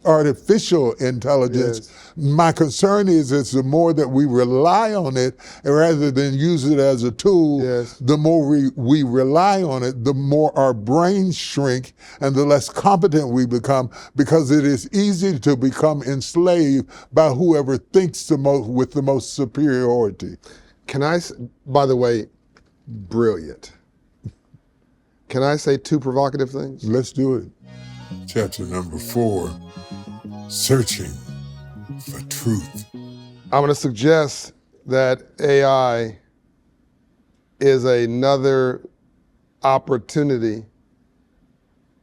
artificial intelligence. Yes. My concern is the more that we rely on it, rather than use it as a tool, Yes. the more we rely on it, the more our brains shrink and the less competent we become, because it is easy to become enslaved by whoever thinks the most with the most superiority. Can I, by the way, brilliant. Can I say 2 provocative things? Let's do it. Chapter number 4, searching for truth. I'm going to suggest that AI is another opportunity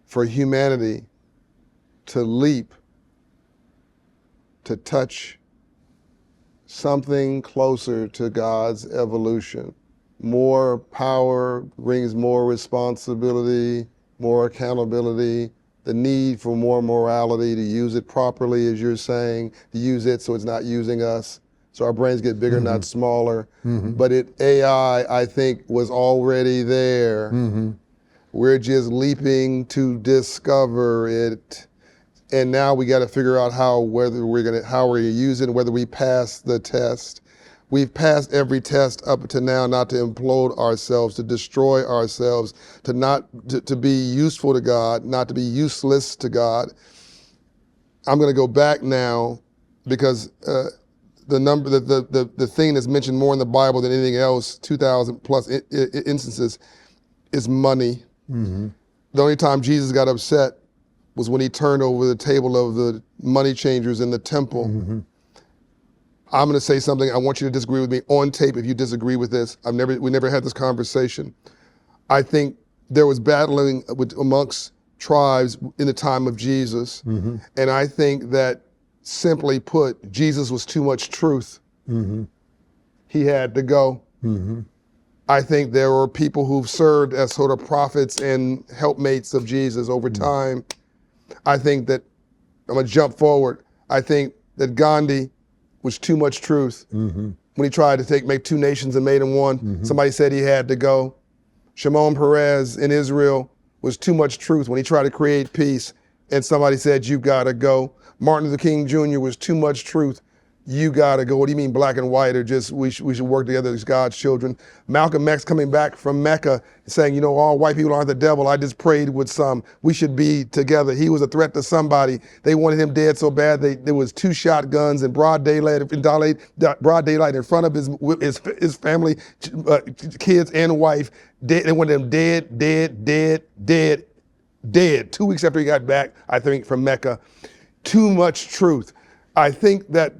for humanity to leap, to touch something closer to God's evolution. More power brings more responsibility, more accountability, the need for more morality, to use it properly, as you're saying, to use it so it's not using us. So our brains get bigger, not smaller. But AI, I think, was already there. We're just leaping to discover it. And now we got to figure out how we're using it, whether we pass the test. We've passed every test up to now, not to implode ourselves, to destroy ourselves, to be useful to God, not to be useless to God. I'm going to go back now, because the thing that's mentioned more in the Bible than anything else, 2,000 plus instances, is money. The only time Jesus got upset was when he turned over the table of the money changers in the temple. I'm going to say something. I want you to disagree with me on tape if you disagree with this. We never had this conversation. I think there was battling amongst tribes in the time of Jesus. And I think that, simply put, Jesus was too much truth. He had to go. I think there were people who've served as sort of prophets and helpmates of Jesus over time. I think that, I'm going to jump forward, I think that Gandhi was too much truth. When he tried to make 2 nations and made them one, somebody said he had to go. Shimon Peres in Israel was too much truth when he tried to create peace, and somebody said, you gotta go. Martin Luther King Jr. was too much truth. You gotta go. What do you mean black and white are just, we should work together as God's children? Malcolm X coming back from Mecca saying, all white people aren't the devil. I just prayed with some. We should be together. He was a threat to somebody. They wanted him dead so bad, there was 2 shotguns in broad daylight in front of his family, kids and wife. They wanted him dead. 2 weeks after he got back, I think, from Mecca. Too much truth. I think that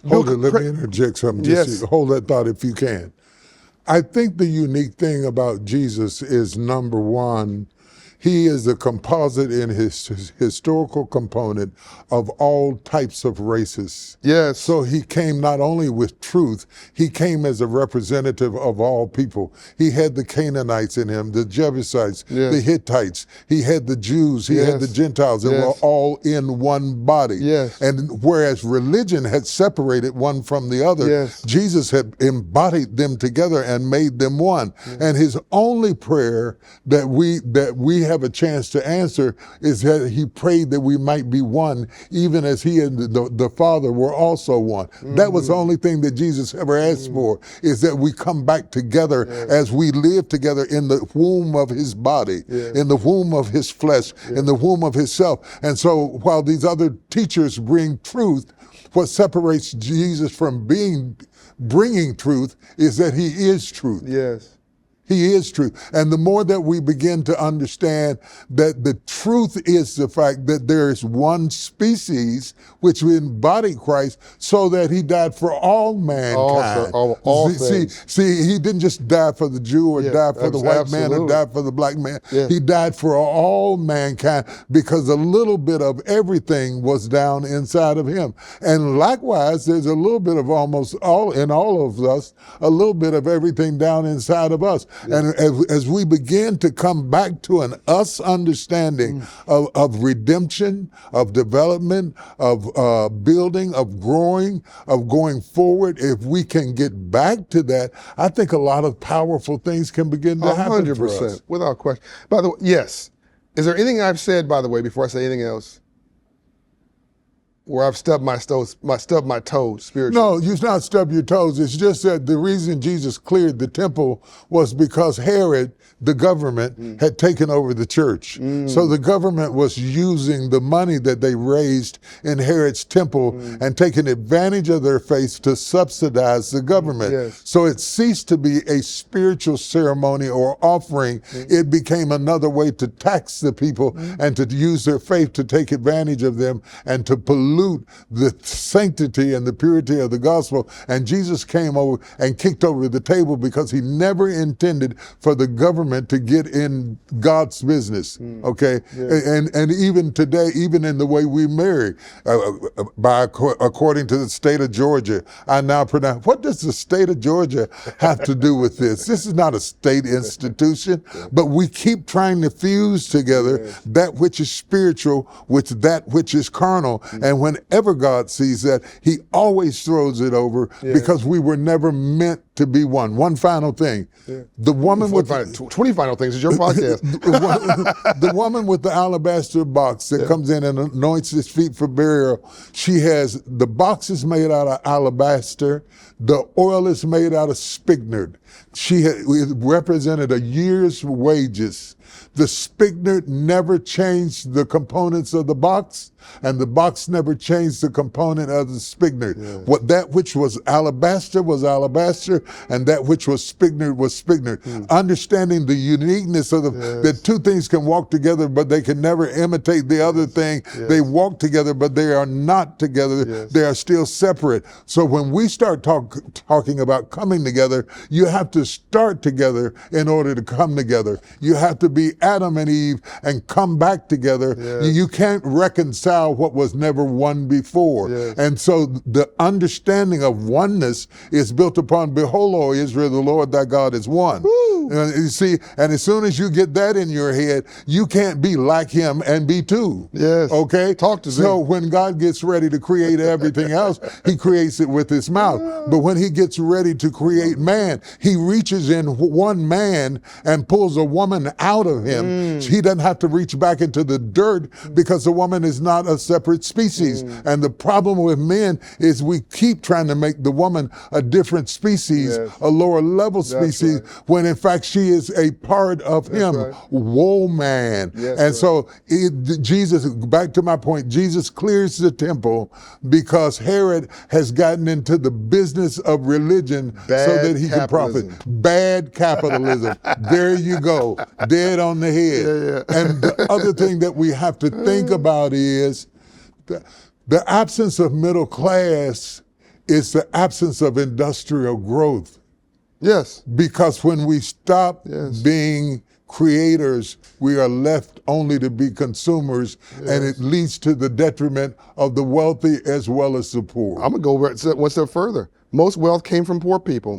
Hold it, let me interject something. Just hold that thought if you can. I think the unique thing about Jesus is, number one, he is a composite in his historical component of all types of races. Yes. So he came not only with truth, he came as a representative of all people. He had the Canaanites in him, the Jebusites, the Hittites. He had the Jews, he had the Gentiles, and were all in one body. Yes. And whereas religion had separated one from the other, Jesus had embodied them together and made them one. And his only prayer that we have a chance to answer is that he prayed that we might be one, even as he and the Father were also one. That was the only thing that Jesus ever asked for, is that we come back together as we live together in the womb of his body, in the womb of his flesh, in the womb of his self. And so while these other teachers bring truth, what separates Jesus from bringing truth is that he is truth. Yes. He is truth. And the more that we begin to understand that the truth is the fact that there is one species which we embody Christ, so that he died for all mankind. All things. See, he didn't just die for the Jew or die for the white man or die for the black man. He died for all mankind, because a little bit of everything was down inside of him. And likewise, there's a little bit of almost all in all of us, a little bit of everything down inside of us. And as we begin to come back to an us understanding of redemption, of development, of building, of growing, of going forward, if we can get back to that, I think a lot of powerful things can begin to happen 100%, for us. Without question. By the way, yes. Is there anything I've said, by the way, before I say anything else, where I've stubbed my toes spiritually. No, you not stub your toes. It's just that the reason Jesus cleared the temple was because Herod, the government, had taken over the church. So the government was using the money that they raised in Herod's temple and taking advantage of their faith to subsidize the government. Yes. So it ceased to be a spiritual ceremony or offering. It became another way to tax the people and to use their faith to take advantage of them and to pollute the sanctity and the purity of the gospel. And Jesus came over and kicked over the table because he never intended for the government to get in God's business. Okay, and even today, even in the way we marry, according to the state of Georgia, I now pronounce. What does the state of Georgia have to do with this? This is not a state institution, but we keep trying to fuse together that which is spiritual with that which is carnal. And whenever God sees that, he always throws it over because we were never meant to be one. One final thing. The woman with 20 final things is your podcast. The woman with the alabaster box that comes in and anoints his feet for burial, she has, the box is made out of alabaster, the oil is made out of spikenard. It represented a year's wages. The spikenard never changed the components of the box, and the box never changed the component of the spikenard. What that which was alabaster, and that which was spikenard was spikenard. Understanding the uniqueness of that two things can walk together, but they can never imitate the other thing. They walk together, but they are not together. They are still separate. So when we start talking about coming together, you have to start together in order to come together. You have to be Adam and Eve and come back together. You can't reconcile what was never one before. And so the understanding of oneness is built upon, behold, O Israel, the Lord thy God is one. You see, and as soon as you get that in your head, you can't be like him and be two. Okay? Talk to me. So when God gets ready to create everything else, he creates it with his mouth. But when he gets ready to create man, he reaches in one man and pulls a woman out of him. He doesn't have to reach back into the dirt because the woman is not a separate species. And the problem with men is we keep trying to make the woman a different species, a lower level species, when in fact she is a part of him. Whoa, man. And so Jesus, back to my point, Jesus clears the temple because Herod has gotten into the business of religion so that he can profit. Bad capitalism. There you go. Dead on the head. And the other thing that we have to think about is the absence of middle class is the absence of industrial growth. Because when we stop being creators, we are left only to be consumers, and it leads to the detriment of the wealthy as well as the poor. I'm going to go one step further. Most wealth came from poor people.